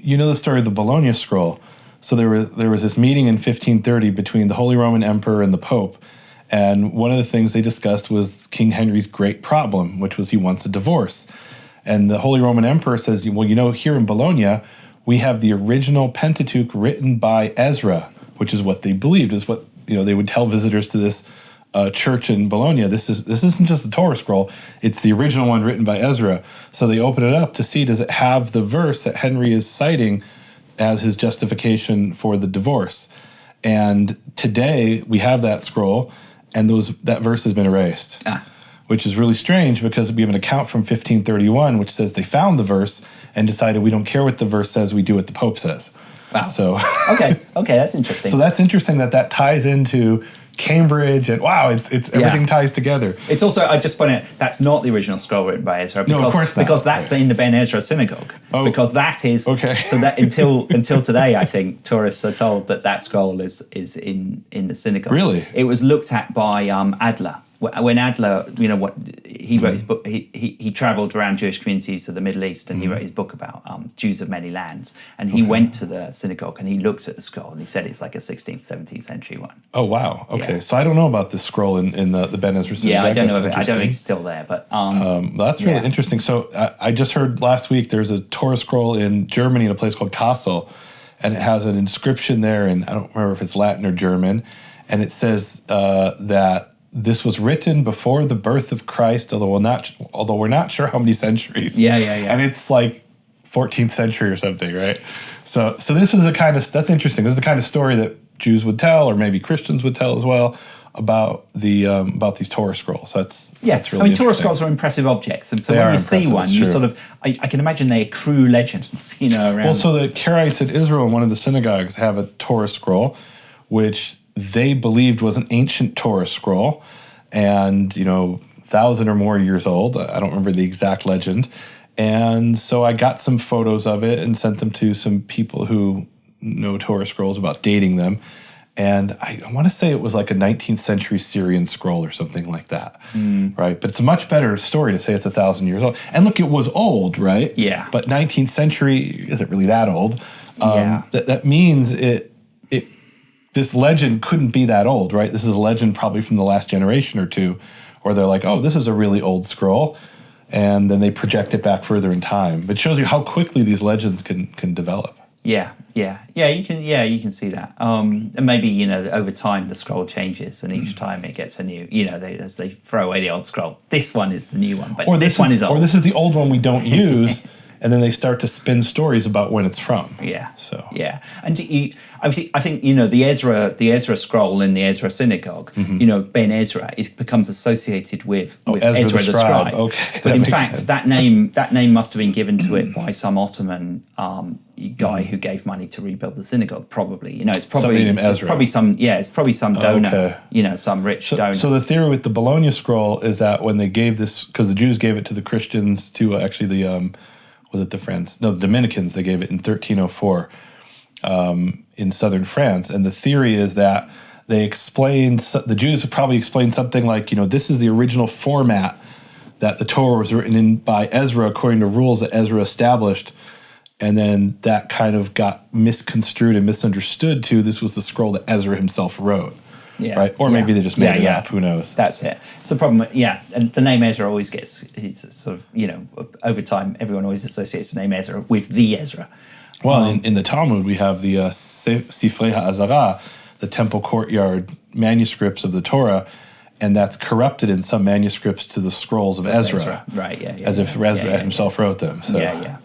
you know the story of the Bologna Scroll. So there was this meeting in 1530 between the Holy Roman Emperor and the Pope, and one of the things they discussed was King Henry's great problem, which was he wants a divorce. And the Holy Roman Emperor says, well, you know, here in Bologna, we have the original Pentateuch written by Ezra, which is what they believed, is what, you know, they would tell visitors to this church in Bologna. This isn't just a Torah scroll, it's the original one written by Ezra. So they open it up to see, does it have the verse that Henry is citing as his justification for the divorce? And today we have that scroll, and that verse has been erased. Which is really strange because we have an account from 1531 which says they found the verse and decided we don't care what the verse says, we do what the Pope says. Wow. So okay, that's interesting. So that's interesting that ties into Cambridge, and wow, it's everything ties together. It's also, I just point out, that's not the original scroll written by Ezra. Because, no, of course not. Because that's in the Ben Ezra synagogue. Oh. Because that is, okay. So that until today, I think, tourists are told that scroll is in the synagogue. Really? It was looked at by Adler. When Adler, you know what, he wrote his book, he traveled around Jewish communities of the Middle East, and he wrote his book about Jews of many lands. And he went to the synagogue and he looked at the scroll and he said it's like a 16th, 17th century one. Oh, wow. Okay. Yeah. So I don't know about this scroll in the Ben Ezra synagogue. Yeah, I don't know if I don't think it's still there, but... that's really interesting. So I just heard last week there's a Torah scroll in Germany in a place called Kassel, and it has an inscription there, and I don't remember if it's Latin or German, and it says that this was written before the birth of Christ, although we're not sure how many centuries. Yeah. And it's like 14th century or something, right? So this is that's interesting. This is the kind of story that Jews would tell, or maybe Christians would tell as well, about these Torah scrolls. That's really Torah scrolls are impressive objects, and so they when you see one, you sort of I can imagine they accrue legends, you know. Around. Well, so the Karaites in Israel, in one of the synagogues, have a Torah scroll, which they believed was an ancient Torah scroll, and 1,000 or more years old. I don't remember the exact legend. And so I got some photos of it and sent them to some people who know Torah scrolls about dating them. And I want to say it was like a 19th century Syrian scroll or something like that, right? But it's a much better story to say it's 1,000 years old. And look, it was old, right? Yeah. But 19th century isn't really that old. Yeah. That means this legend couldn't be that old, right? This is a legend probably from the last generation or two, where they're like, oh, this is a really old scroll, and then they project it back further in time. It shows you how quickly these legends can develop. You can see that. And maybe, over time the scroll changes, and each time it gets a new, as they throw away the old scroll, this one is the new one, but this one is old. Or this is the old one we don't use. And then they start to spin stories about when it's from. Yeah. So. Yeah, and obviously, I think the Ezra scroll in the Ezra synagogue. Ben Ezra becomes associated with Ezra the scribe. Okay. But in fact, that name must have been given to it by some Ottoman guy who gave money to rebuild the synagogue. Probably, it's probably somebody named Ezra. It's probably some donor. Okay. Some rich donor. So the theory with the Bologna scroll is that when they gave this, because the Jews gave it to the Christians, to actually the the Dominicans, they gave it in 1304 in southern France. And the theory is that the Jews have probably explained something like, this is the original format that the Torah was written in by Ezra according to rules that Ezra established. And then that kind of got misconstrued and misunderstood to this was the scroll that Ezra himself wrote. Yeah. Right? Or maybe they just made it up. Who knows? That's it. It's the problem. And the name Ezra always gets, it's sort of, over time, everyone always associates the name Ezra with the Ezra. Well, in the Talmud, we have the Sifrei HaAzara, the temple courtyard manuscripts of the Torah, and that's corrupted in some manuscripts to the scrolls of Ezra. Right, as if Ezra himself wrote them. So. Yeah.